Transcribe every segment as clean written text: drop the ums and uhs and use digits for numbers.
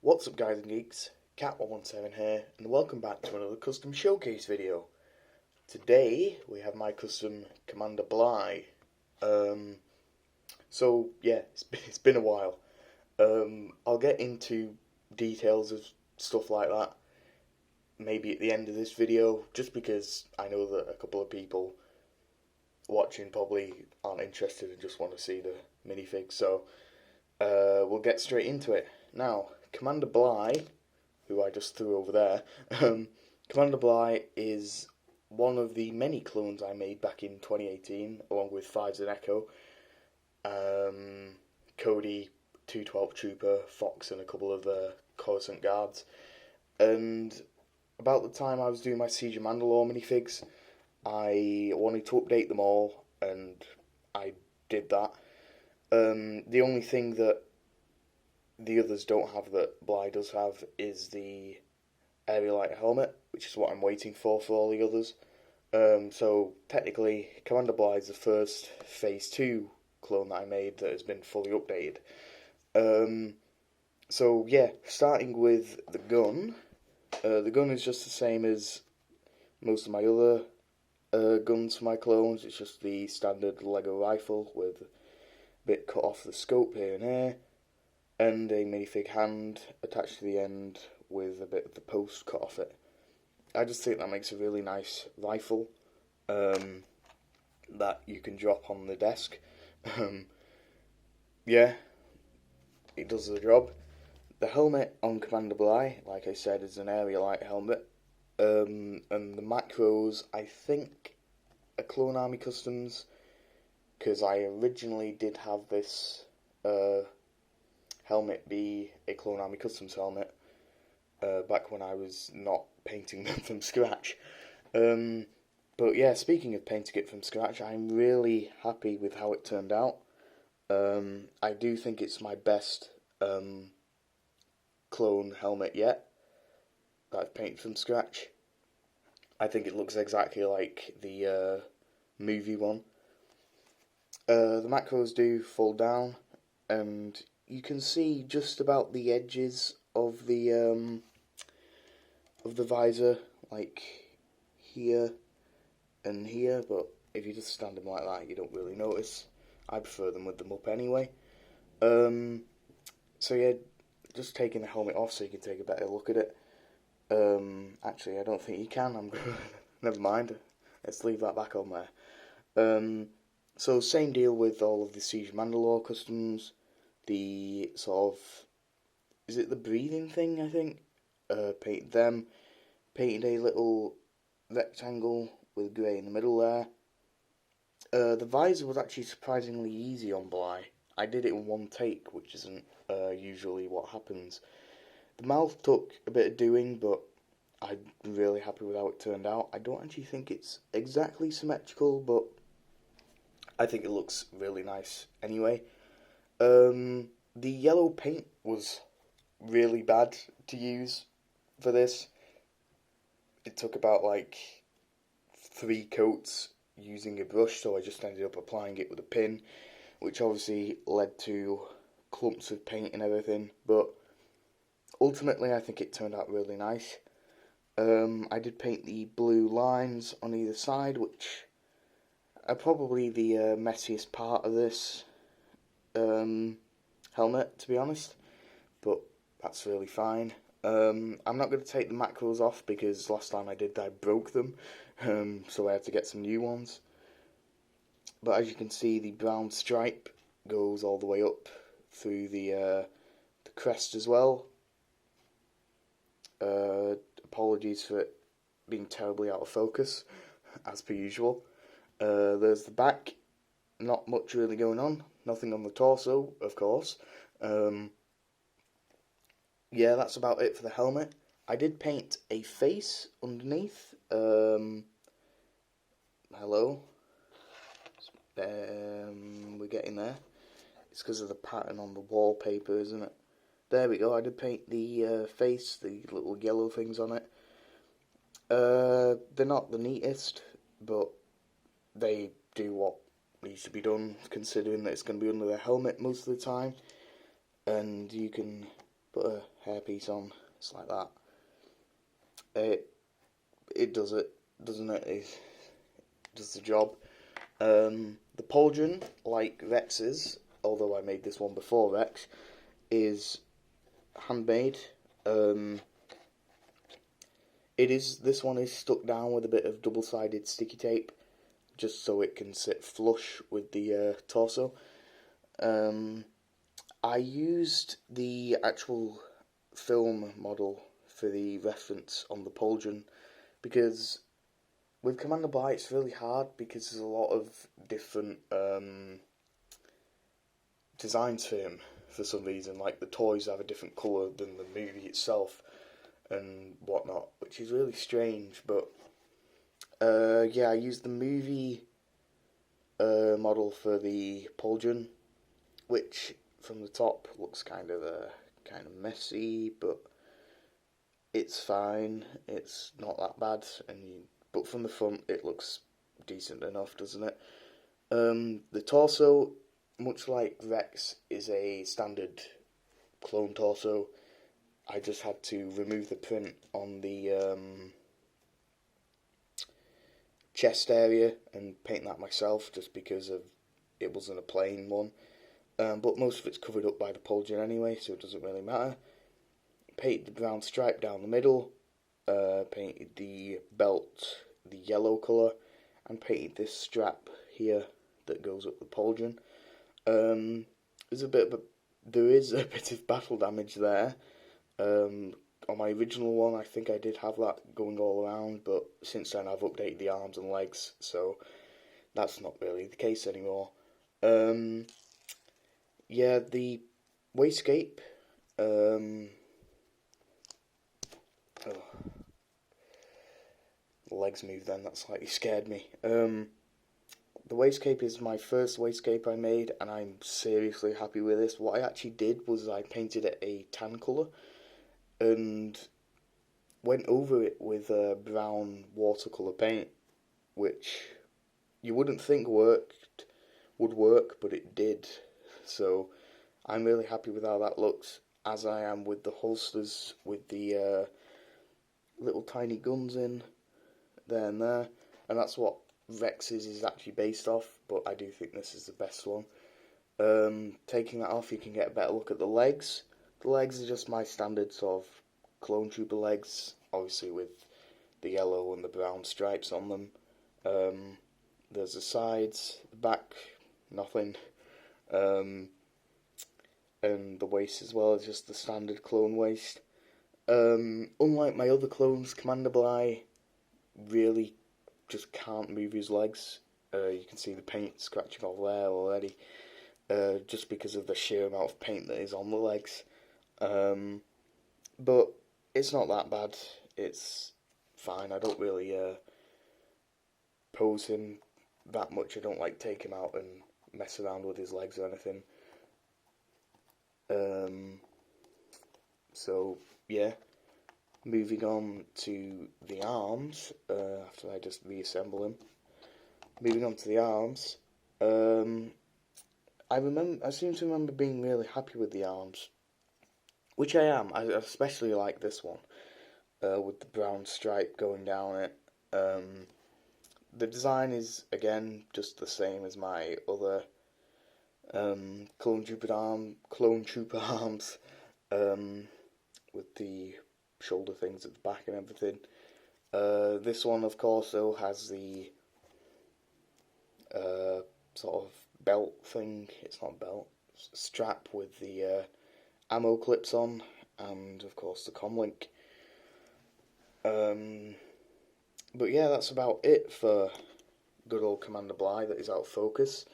What's up guys and geeks, Cat117 here, and welcome back to another custom showcase video. Today we have my custom Commander Bly. So yeah, it's been a while. I'll get into details of stuff like that maybe at the end of this video, just because I know that a couple of people watching probably aren't interested and just want to see the minifigs, so we'll get straight into it. Now, Commander Bly, who I just threw over there, Commander Bly is one of the many clones I made back in 2018, along with Fives and Echo, Cody, 212 Trooper, Fox, and a couple of Coruscant Guards. And about the time I was doing my Siege of Mandalore minifigs, I wanted to update them all, and I did that. The only thing that the others don't have that Bly does have is the Aerialite helmet, which is what I'm waiting for all the others. So technically, Commander Bly is the first Phase 2 clone that I made that has been fully updated. So yeah, starting with the gun. The gun is just the same as most of my other guns for my clones. It's just the standard Lego rifle with a bit cut off the scope here and there, and a minifig hand attached to the end with a bit of the post cut off it. I just think that makes a really nice rifle that you can drop on the desk. Yeah, it does the job. The helmet on Commander Bly, like I said, is an Aerialite helmet. And the macros, I think, are Clone Army Customs, because I originally did have this helmet be a Clone Army Customs helmet back when I was not painting them from scratch. But yeah, speaking of painting it from scratch, I'm really happy with how it turned out. I do think it's my best clone helmet yet that I've painted from scratch. I think it looks exactly like the movie one. The macros do fall down, and you can see just about the edges of the visor, like here and here, but if you just stand them like that, you don't really notice. I prefer them with them up anyway. So yeah, just taking the helmet off so you can take a better look at it. Actually, I don't think you can. Never mind. Let's leave that back on there. So same deal with all of the Siege of Mandalore customs. The sort of, is it the breathing thing? I think. Painted them. Painted a little rectangle with grey in the middle there. The visor was actually surprisingly easy on Bly. I did it in one take, which isn't usually what happens. The mouth took a bit of doing, but I'm really happy with how it turned out. I don't actually think it's exactly symmetrical, but I think it looks really nice anyway. The yellow paint was really bad to use for this. It took about like 3 coats using a brush, so I just ended up applying it with a pin, which obviously led to clumps of paint and everything, but ultimately I think it turned out really nice. I did paint the blue lines on either side, which are probably the messiest part of this helmet, to be honest, but that's really fine. I'm not going to take the macros off because last time I did I broke them, so I had to get some new ones. But as you can see, the brown stripe goes all the way up through the crest as well. Apologies for it being terribly out of focus, as per usual. There's the back, not much really going on, nothing on the torso, of course. Yeah, that's about it for the helmet. I did paint a face underneath. Hello. We're getting there. It's because of the pattern on the wallpaper, isn't it? There we go, I did paint the face, the little yellow things on it. They're not the neatest, but they do what needs to be done, considering that it's going to be under the helmet most of the time. And you can put a hairpiece on, it's like that. It does it, doesn't it? It does the job. The Pauldron, like Rex's, although I made this one before Rex, is handmade. This one is stuck down with a bit of double-sided sticky tape, just so it can sit flush with the torso. I used the actual film model for the reference on the Pauldron because with Commander Bly it's really hard because there's a lot of different designs for him for some reason. Like the toys have a different colour than the movie itself and whatnot, which is really strange. But yeah, I used the movie model for the Pauldron, which from the top looks kind of messy, but it's fine. It's not that bad, but from the front it looks decent enough, doesn't it? The torso, much like Rex, is a standard clone torso. I just had to remove the print on the chest area and paint that myself, just because it wasn't a plain one. But most of it's covered up by the Pauldron anyway, so it doesn't really matter. Painted the brown stripe down the middle, painted the belt the yellow colour, and painted this strap here that goes up the Pauldron. There is a bit of battle damage there. On my original one, I think I did have that going all around, but since then I've updated the arms and legs, so that's not really the case anymore. Yeah, the wastegate, oh, the legs moved then, that slightly scared me. The wastegate is my first wastegate I made, and I'm seriously happy with this. What I actually did was I painted it a tan colour, and went over it with brown watercolour paint, which you wouldn't think would work, but it did. So I'm really happy with how that looks, as I am with the holsters with the little tiny guns in there and there, and that's what Rex's is actually based off, but I do think this is the best one. Taking that off, you can get a better look at the legs. The legs are just my standard sort of clone trooper legs, obviously with the yellow and the brown stripes on them. There's the sides, the back, nothing. And the waist as well is just the standard clone waist. Unlike my other clones, Commander Bly really just can't move his legs. You can see the paint scratching off there already, just because of the sheer amount of paint that is on the legs. But it's not that bad. It's fine. I don't really pose him that much. I don't like take him out and mess around with his legs or anything. So yeah, moving on to the arms, after I just reassemble him. Moving on to the arms, I seem to remember being really happy with the arms, which I am. I especially like this one, with the brown stripe going down it. The design is, again, just the same as my other clone trooper arms, with the shoulder things at the back and everything. This one, of course, though, has the sort of belt thing. It's not a belt, strap with the ammo clips on, and of course the comlink. But yeah, that's about it for good old Commander Bly that is out of focus.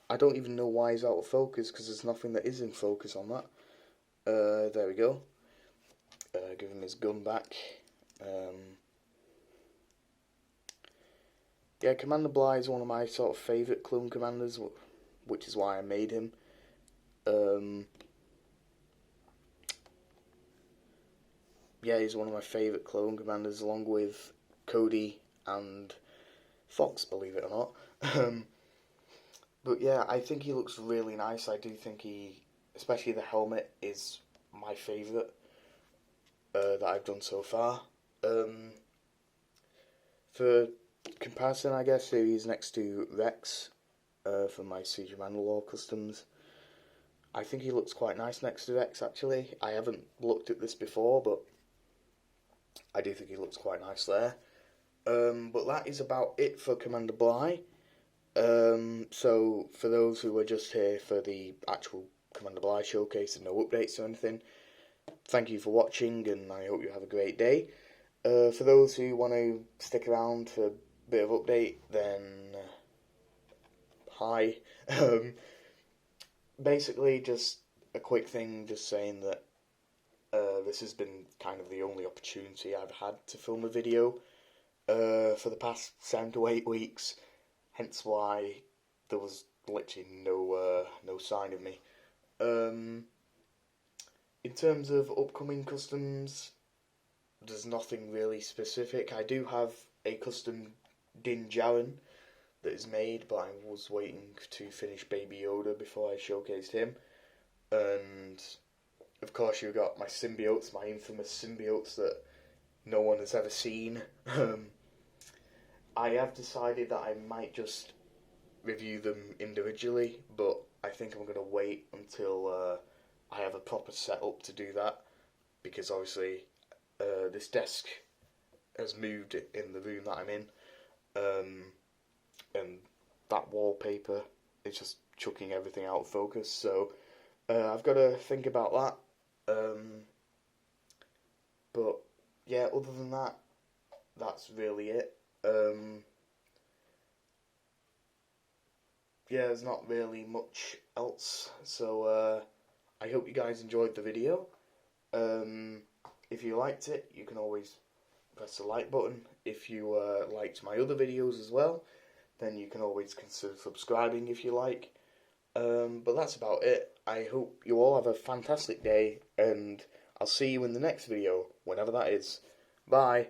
I don't even know why he's out of focus, because there's nothing that is in focus on that. There we go. Give him his gun back. Yeah, Commander Bly is one of my sort of favourite clone commanders, which is why I made him. Yeah, he's one of my favourite clone commanders, along with Cody and Fox, believe it or not. But yeah, I think he looks really nice. I do think especially the helmet, is my favourite that I've done so far. For comparison, I guess, he's next to Rex from my Siege of Mandalore customs. I think he looks quite nice next to Rex, actually. I haven't looked at this before, but I do think he looks quite nice there. But that is about it for Commander Bligh. So, for those who were just here for the actual Commander Bligh showcase and no updates or anything, thank you for watching, and I hope you have a great day. For those who want to stick around for a bit of update, then hi. Basically, just a quick thing, just saying that this has been kind of the only opportunity I've had to film a video for the past 7 to 8 weeks, hence why there was literally no sign of me. In terms of upcoming customs, there's nothing really specific. I do have a custom Din Djarin that is made, but I was waiting to finish Baby Yoda before I showcased him. And of course you've got my symbiotes, my infamous symbiotes that no one has ever seen. I have decided that I might just review them individually, but I think I'm going to wait until I have a proper setup to do that, because obviously this desk has moved in the room that I'm in, and that wallpaper is just chucking everything out of focus, so I've got to think about that. But yeah, other than that, that's really it. Yeah, there's not really much else, so I hope you guys enjoyed the video. If you liked it, you can always press the like button. If you liked my other videos as well, then you can always consider subscribing if you like. But that's about it. I hope you all have a fantastic day, and I'll see you in the next video, whenever that is. Bye.